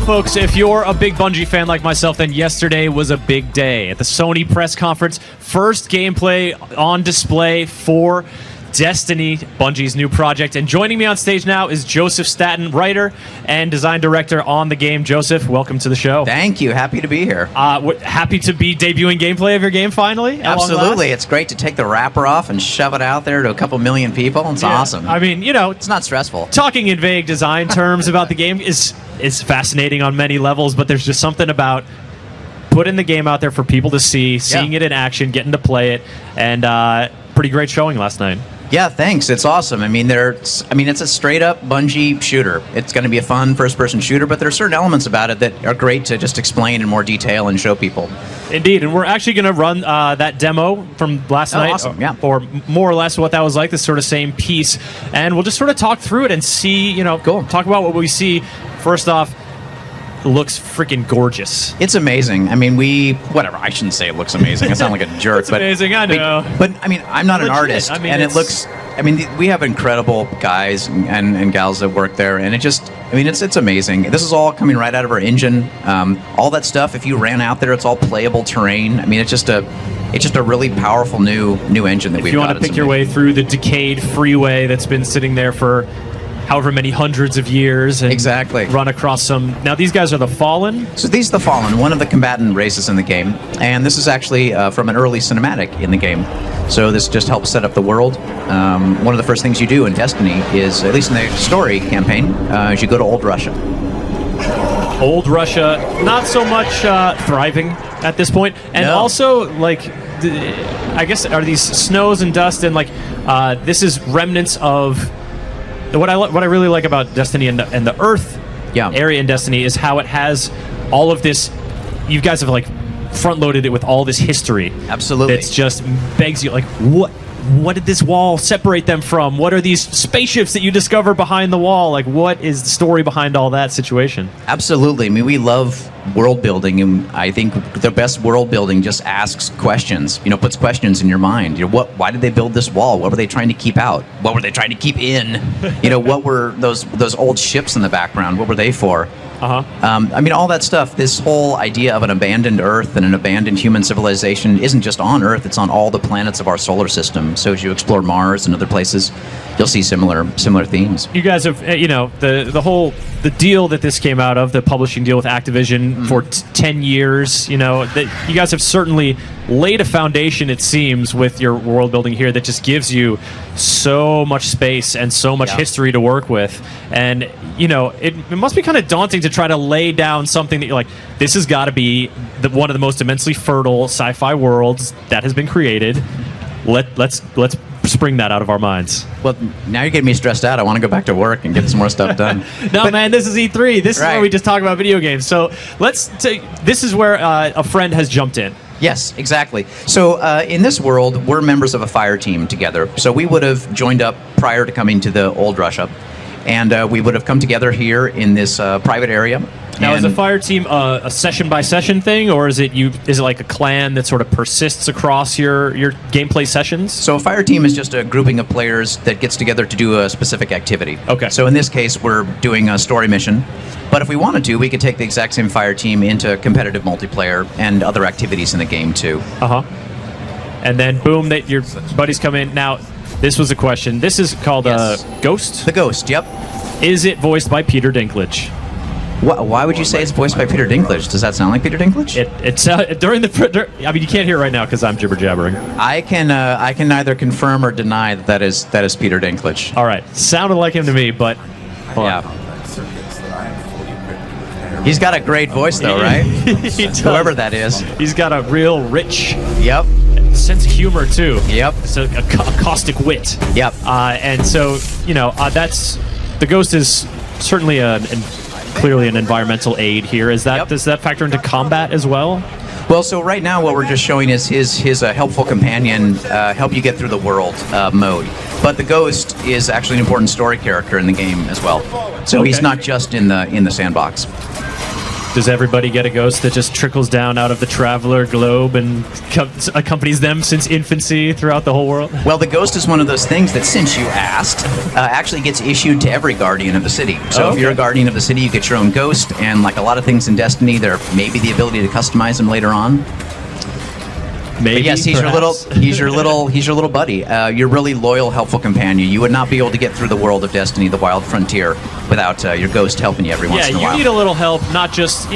folks, if you're a big Bungie fan like myself, then yesterday was a big day. At the Sony press conference, first gameplay on display for Destiny, Bungie's new project. And joining me on stage now is Joseph Staten, writer and design director on the game. Joseph, welcome to the show. Thank you. Happy to be here. Happy to be debuting gameplay of your game finally? Absolutely. It's great to take the wrapper off and shove it out there to a couple million people. It's awesome. I mean, you know, it's not stressful. Talking in vague design terms about the game is fascinating on many levels, but there's just something about putting the game out there for people to see, seeing it in action, getting to play it, and pretty great showing last night. Yeah, thanks. It's awesome. I mean, it's a straight-up Bungie shooter. It's going to be a fun first-person shooter, but there are certain elements about it that are great to just explain in more detail and show people. Indeed, and we're actually going to run that demo from last night, awesome. Yeah. Or more or less what that was like, this sort of same piece, and we'll just sort of talk through it and see, talk about what we see. First off, it looks freaking gorgeous. It's amazing. I mean, I shouldn't say it looks amazing. I sound like a jerk. It's amazing, I know. But I mean, I'm not an artist, and it looks. I mean, we have incredible guys and gals that work there, and it's amazing. This is all coming right out of our engine. All that stuff. If you ran out there, it's all playable terrain. I mean, it's just a really powerful new engine that we've got. If you want to pick your way through the decayed freeway that's been sitting there for however many hundreds of years, and run across some. Now these guys are the Fallen. So these are the Fallen, one of the combatant races in the game, and this is actually from an early cinematic in the game. So this just helps set up the world. One of the first things you do in Destiny is, at least in the story campaign, is you go to Old Russia. Old Russia, not so much thriving at this point, and also I guess are these snows and dust and this is remnants of. What I really like about Destiny and the Earth area in Destiny is how it has all of this. You guys have front-loaded it with all this history. Absolutely. It's just begs you what did this wall separate them from? What are these spaceships that you discover behind the wall? What is the story behind all that situation? Absolutely. I mean, we love world building, and I think the best world building just asks questions. Puts questions in your mind. Why did they build this wall? What were they trying to keep out? What were they trying to keep in? What were those old ships in the background? What were they for? I mean, all that stuff. This whole idea of an abandoned Earth and an abandoned human civilization isn't just on Earth; it's on all the planets of our solar system. So as you explore Mars and other places, you'll see similar themes. You guys have, the deal that this came out of, the publishing deal with Activision for 10 years. That you guys have certainly laid a foundation, it seems, with your world building here that just gives you so much space and so much history to work with. And it must be kind of daunting to try to lay down something that you're like, this has got to be one of the most immensely fertile sci-fi worlds that has been created. Let's spring that out of our minds. Well, now you're getting me stressed out. I want to go back to work and get some more stuff done. Man, this is E3. This is where we just talk about video games. So this is where a friend has jumped in. Yes, exactly. So in this world, we're members of a fire team together. So we would have joined up prior to coming to the Old Russia, and we would have come together here in this private area. Now, is a fire team a session-by-session thing, or is it like a clan that sort of persists across your gameplay sessions? So a fire team is just a grouping of players that gets together to do a specific activity. Okay. So in this case, we're doing a story mission. But if we wanted to, we could take the exact same fire team into competitive multiplayer and other activities in the game, too. And then, boom, your buddies come in. Now, this was a question. This is called Ghost? The Ghost, yep. Is it voiced by Peter Dinklage? Why would you say it's voiced by Peter Dinklage? Does that sound like Peter Dinklage? It's during the. I mean, you can't hear it right now because I'm jibber jabbering. I can neither confirm or deny that is Peter Dinklage. All right, sounded like him to me, but he's got a great voice, though, right? He does. Whoever that is. He's got a real rich. Yep. Sense of humor too. Yep. So a caustic wit. Yep. And so that's the Ghost is certainly clearly an environmental aid here. Does that factor into combat as well? Well, so right now what we're just showing is his helpful companion, help you get through the world mode. But the Ghost is actually an important story character in the game as well. So he's not just in the sandbox. Does everybody get a ghost that just trickles down out of the traveler globe and accompanies them since infancy throughout the whole world? Well, the ghost is one of those things that, since you asked, actually gets issued to every guardian of the city. So if you're a guardian of the city, you get your own ghost, and like a lot of things in Destiny, there may be the ability to customize them later on. Maybe, but yes, he's your little buddy. Your really loyal, helpful companion. You would not be able to get through the world of Destiny, the Wild Frontier, without your ghost helping you every once in a while. Yeah, you need a little help, not just,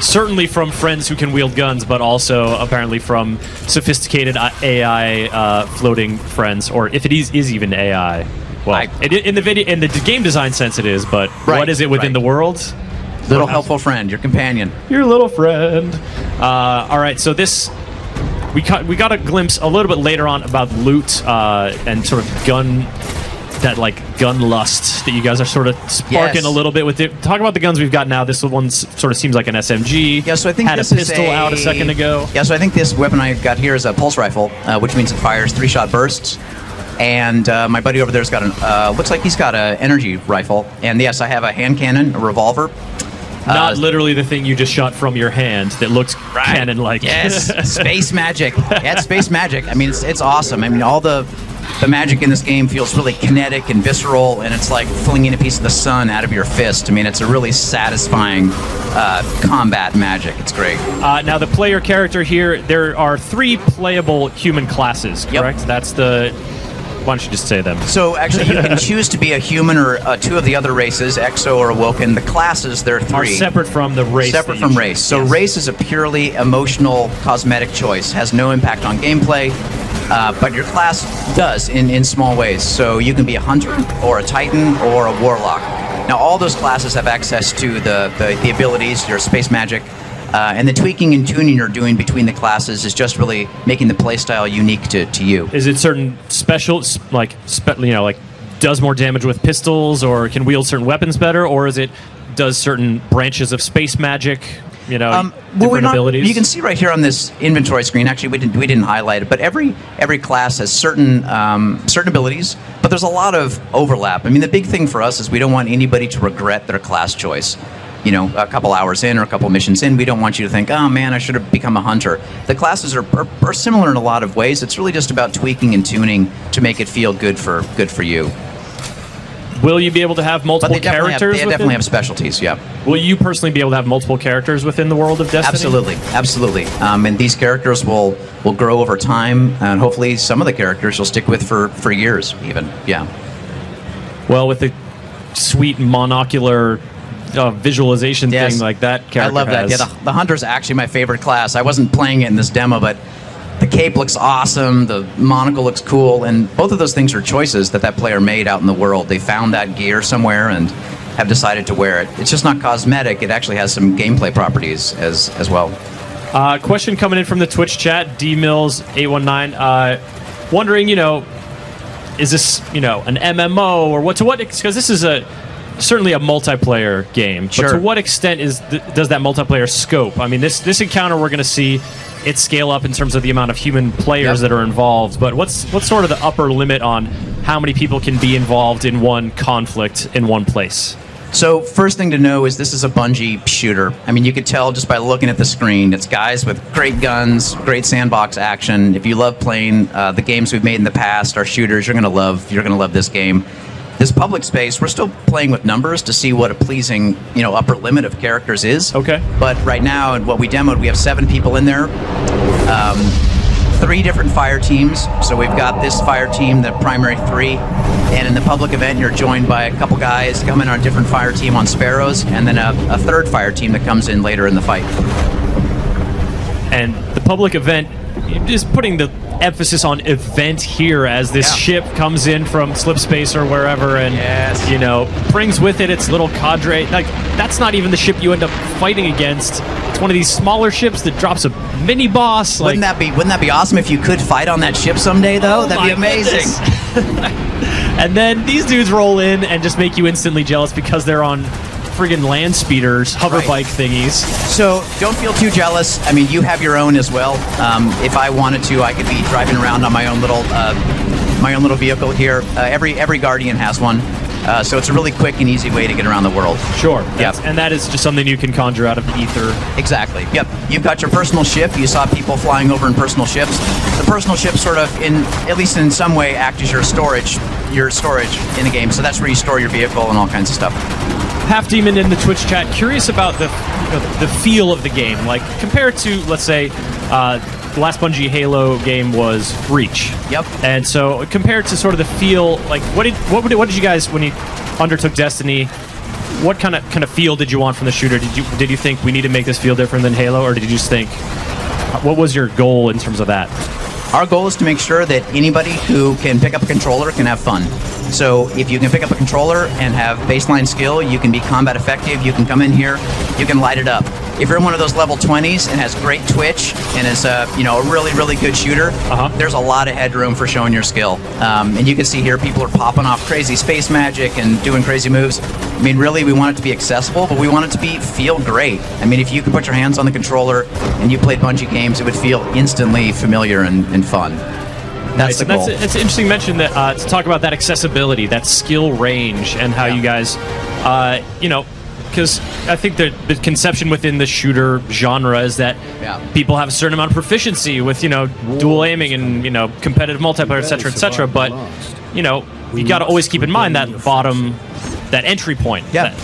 certainly from friends who can wield guns, but also apparently from sophisticated AI floating friends, or if it is even AI. Well, in the game design sense it is, but what is it within the world? Little helpful friend, your companion. Your little friend. All right, so this... We got a glimpse a little bit later on about loot and sort of gun lust that you guys are sort of sparking a little bit with it. Talk about the guns we've got now. This one sort of seems like an SMG. Yeah, so I think had this a pistol out a second ago. Yeah, so I think this weapon I got here is a pulse rifle, which means it fires 3-shot bursts. And my buddy over there's got looks like he's got an energy rifle. And yes, I have a hand cannon, a revolver. Not literally the thing you just shot from your hand that looks cannon-like. Yes, space magic. Yeah, it's space magic. I mean, it's awesome. I mean, all the magic in this game feels really kinetic and visceral, and it's like flinging a piece of the sun out of your fist. I mean, it's a really satisfying combat magic. It's great. Now, the player character here, there are 3 playable human classes, correct? Yep. That's the... Why don't you just say them? So actually, you can choose to be a human or 2 of the other races, Exo or Awoken. The classes, there are 3. Are separate from the race. Separate from race. So race is a purely emotional, cosmetic choice. Has no impact on gameplay, but your class does in small ways. So you can be a hunter or a titan or a warlock. Now, all those classes have access to the abilities, your space magic. And the tweaking and tuning you're doing between the classes is just really making the playstyle unique to you. Is it certain special, like does more damage with pistols, or can wield certain weapons better, or is it does certain branches of space magic? Different abilities. You can see right here on this inventory screen. Actually, we didn't highlight it, but every class has certain abilities, but there's a lot of overlap. I mean, the big thing for us is we don't want anybody to regret their class choice. A couple hours in or a couple missions in, we don't want you to think, oh man, I should have become a hunter. The classes are similar in a lot of ways. It's really just about tweaking and tuning to make it feel good for you. Will you be able to have multiple characters? They definitely have specialties, yeah. Will you personally be able to have multiple characters within the world of Destiny? Absolutely. And these characters will grow over time, and hopefully some of the characters you'll stick with for years even, yeah. Well, with the sweet monocular visualization thing like that character I love that. Yeah, the Hunter's actually my favorite class. I wasn't playing it in this demo, but the cape looks awesome, the monocle looks cool, and both of those things are choices that player made out in the world. They found that gear somewhere and have decided to wear it. It's just not cosmetic. It actually has some gameplay properties as well. Question coming in from the Twitch chat, DMills819, wondering, is this, an MMO or what? Because this is certainly a multiplayer game. Sure. But to what extent does that multiplayer scope? I mean, this encounter we're going to see it scale up in terms of the amount of human players that are involved. But what's sort of the upper limit on how many people can be involved in one conflict in one place? So first thing to know is this is a Bungie shooter. I mean, you could tell just by looking at the screen. It's guys with great guns, great sandbox action. If you love playing the games we've made in the past, our shooters, you're gonna love this game. This public space, we're still playing with numbers to see what a pleasing, upper limit of characters is. Okay. But right now, and what we demoed, we have 7 people in there. 3 different fire teams. So we've got this fire team, the primary 3. And in the public event, you're joined by a couple guys coming on a different fire team on Sparrows, and then a 3rd fire team that comes in later in the fight. And the public event, just putting the emphasis on event here as this ship comes in from slipspace or wherever and brings with it its little cadre. Like, that's not even the ship you end up fighting against. It's one of these smaller ships that drops a mini boss. Wouldn't that be awesome if you could fight on that ship someday though? That'd be amazing. And then these dudes roll in and just make you instantly jealous because they're on friggin' land speeders, hover bike thingies. So don't feel too jealous. I mean, you have your own as well. If I wanted to, I could be driving around on my own little vehicle here. Every Guardian has one. So it's a really quick and easy way to get around the world. Sure. Yep. And that is just something you can conjure out of the ether. Exactly. Yep. You've got your personal ship. You saw people flying over in personal ships. The personal ships sort of, at least in some way, act as your storage in the game. So that's where you store your vehicle and all kinds of stuff. Half Demon in the Twitch chat, curious about the feel of the game, like compared to, let's say, the last Bungie Halo game was Reach. Yep. And so compared to sort of the feel, like what did you guys, when you undertook Destiny, what kind of feel did you want from the shooter? Did you think we need to make this feel different than Halo, or did you just think, what was your goal in terms of that? Our goal is to make sure that anybody who can pick up a controller can have fun. So if you can pick up a controller and have baseline skill, you can be combat effective, you can come in here, you can light it up. If you're one of those level 20s and has great twitch and is a really, really good shooter, there's a lot of headroom for showing your skill. And you can see here people are popping off crazy space magic and doing crazy moves. I mean, really, we want it to be accessible, but we want it to feel great. I mean, if you could put your hands on the controller and you played Bungie games, it would feel instantly familiar and fun. That's the goal. It's an interesting mention that to talk about that accessibility, that skill range, and how you guys, because I think the conception within the shooter genre is that people have a certain amount of proficiency with dual aiming and competitive multiplayer, etc. But you got to always keep in mind that bottom. That entry point. That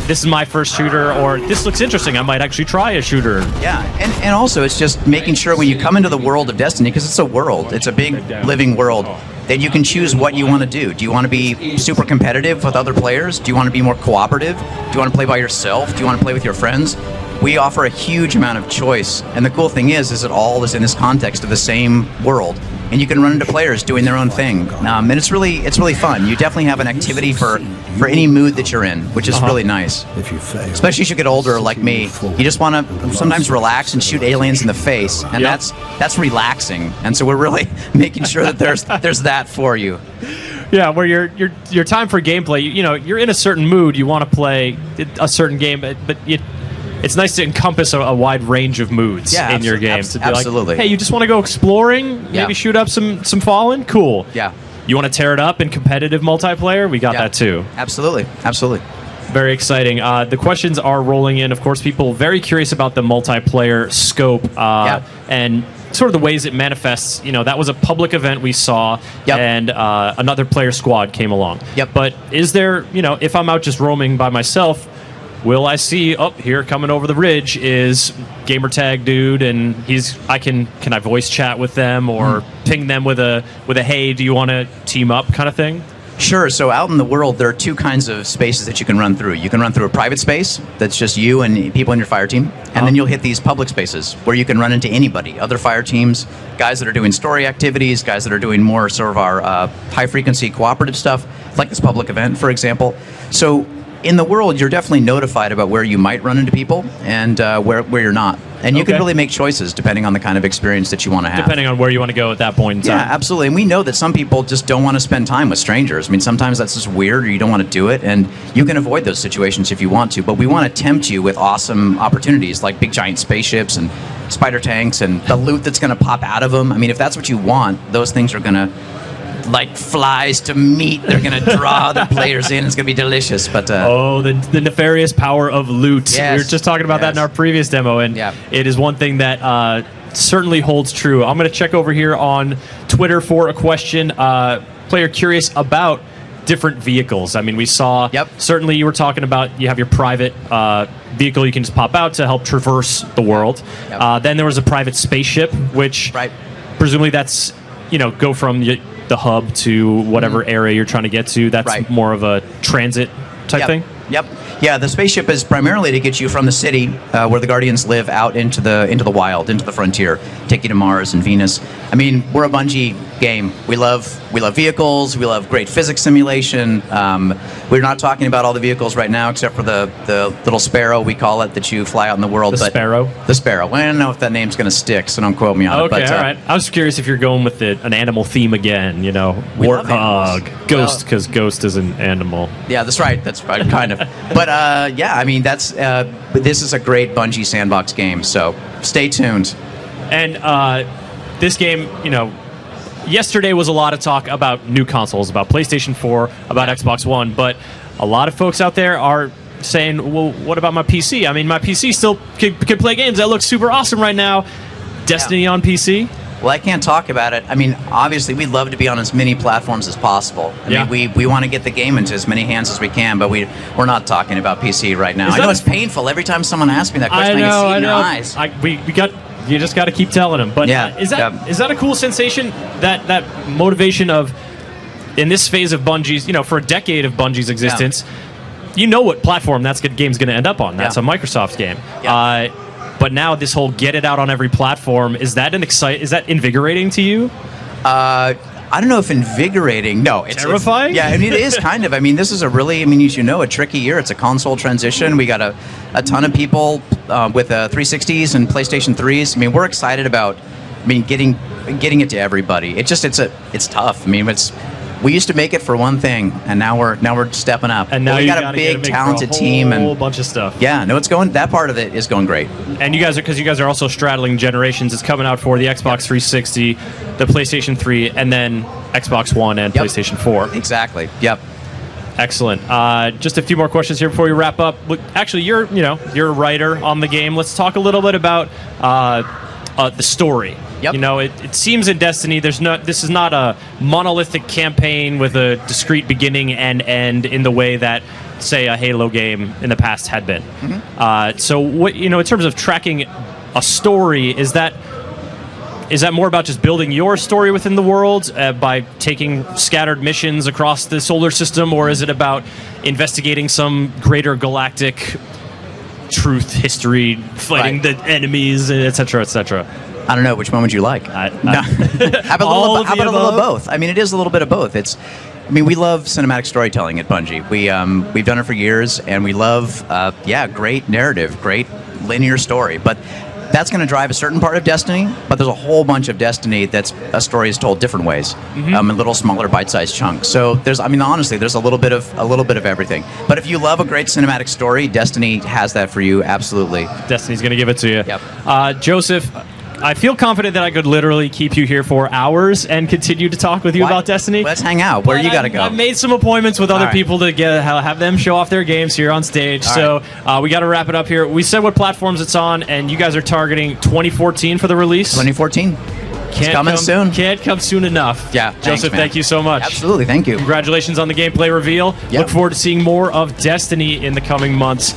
this is my first shooter, or this looks interesting, I might actually try a shooter. Yeah, and also it's just making sure when you come into the world of Destiny, because it's a world, it's a big living world, that you can choose what you want to do. Do you want to be super competitive with other players? Do you want to be more cooperative? Do you want to play by yourself? Do you want to play with your friends? We offer a huge amount of choice, and the cool thing is it all is in this context of the same world, and you can run into players doing their own thing, and it's really fun. You definitely have an activity for any mood that you're in, which is really nice. Especially as you get older, like me, you just want to sometimes relax and shoot aliens in the face, and that's relaxing. And so we're really making sure that there's that for you. Yeah, where your time for gameplay, you're in a certain mood, you want to play a certain game, but it's nice to encompass a wide range of moods in your game. To be absolutely. Like, hey, you just want to go exploring, maybe shoot up some Fallen? Cool. Yeah. You want to tear it up in competitive multiplayer? We got that too. Absolutely. Very exciting. The questions are rolling in. Of course, people very curious about the multiplayer scope and sort of the ways it manifests. That was a public event we saw, and another player squad came along. But is there, if I'm out just roaming by myself, will I see here coming over the ridge is gamertag dude, and can I voice chat with them or ping them with a hey, do you want to team up kind of thing? Sure. So out in the world, there are two kinds of spaces that you can run through. You can run through a private space that's just you and people in your fire team, and then you'll hit these public spaces where you can run into anybody, other fire teams, guys that are doing story activities, guys that are doing more sort of our high-frequency cooperative stuff, like this public event, for example. So in the world, you're definitely notified about where you might run into people and where you're not. And you can really make choices depending on the kind of experience that you want to have. Depending on where you want to go at that point in time. Yeah, absolutely. And we know that some people just don't want to spend time with strangers. I mean, sometimes that's just weird or you don't want to do it. And you can avoid those situations if you want to. But we want to tempt you with awesome opportunities like big giant spaceships and spider tanks and the loot that's going to pop out of them. I mean, if that's what you want, those things are going to, like flies to meat, they're going to draw the players in. It's going to be delicious. But the nefarious power of loot. Yes, we were just talking about that in our previous demo, and it is one thing that certainly holds true. I'm going to check over here on Twitter for a question. Player curious about different vehicles. I mean, we saw, certainly you were talking about you have your private vehicle you can just pop out to help traverse the world. Then there was a private spaceship, which presumably that's, go from the hub to whatever area you're trying to get to. That's more of a transit type thing? Yeah, the spaceship is primarily to get you from the city where the Guardians live out into the wild, into the frontier, take you to Mars and Venus. I mean, we're a Bungie game. We love vehicles. We love great physics simulation. We're not talking about all the vehicles right now, except for the little sparrow, we call it, that you fly out in the world. The Sparrow? The Sparrow. Well, I don't know if that name's going to stick, so don't quote me on it. Okay, all right. I was curious if you're going with an animal theme again, Warthog, Ghost, because Ghost is an animal. Yeah, that's right. That's right, kind of. But I mean, this is a great Bungie sandbox game, so stay tuned. And this game, yesterday was a lot of talk about new consoles, about PlayStation 4, about Xbox One, but a lot of folks out there are saying, well, what about my PC? I mean, my PC still can play games that look super awesome right now. Destiny on PC? Well, I can't talk about it. I mean, obviously, we'd love to be on as many platforms as possible. I mean, we want to get the game into as many hands as we can, but we're not talking about PC right now. I know it's painful every time someone asks me that question. I can see it in your eyes. You just got to keep telling them. But is that a cool sensation? That motivation of, in this phase of Bungie's, for a decade of Bungie's existence, you know what platform that game's going to end up on. That's a Microsoft game. Yeah. But now this whole get it out on every platform, is that invigorating to you? I don't know if invigorating. No, it's terrifying. I mean, it is kind of. I mean, this is a tricky year. It's a console transition. We got a ton of people with 360s and PlayStation 3s. I mean, we're excited about getting it to everybody. It's tough. I mean, we used to make it for one thing, and now we're stepping up. And now we got a big, talented team, and a whole bunch of stuff. Yeah, no, that part of it is going great. And you guys are also straddling generations. It's coming out for the Xbox 360, the PlayStation 3, and then Xbox One and PlayStation 4. Exactly. Yep. Excellent. Just a few more questions here before we wrap up. Look, actually, you're a writer on the game. Let's talk a little bit about the story. Yep. It seems in Destiny this is not a monolithic campaign with a discrete beginning and end in the way that, say, a Halo game in the past had been. Mm-hmm. So what in terms of tracking a story, is that more about just building your story within the world by taking scattered missions across the solar system, or is it about investigating some greater galactic truth, history, fighting the enemies, etc., etc.? I don't know. Which one would you like? How about a little of both? I mean, it is a little bit of both. We love cinematic storytelling at Bungie. We've done it for years, and we love, great narrative, great linear story. But that's going to drive a certain part of Destiny. But there's a whole bunch of Destiny that's a story is told different ways, in little smaller bite-sized chunks. So honestly, there's a little bit of everything. But if you love a great cinematic story, Destiny has that for you. Absolutely. Destiny's going to give it to you. Yep. Joseph, I feel confident that I could literally keep you here for hours and continue to talk with you about Destiny. Let's hang out. Where you got to go? I've made some appointments with other people to have them show off their games here on stage. So we got to wrap it up here. We said what platforms it's on, and you guys are targeting 2014 for the release. 2014. It's coming soon. Can't come soon enough. Yeah. Joseph, thank you so much. Absolutely. Thank you. Congratulations on the gameplay reveal. Yep. Look forward to seeing more of Destiny in the coming months.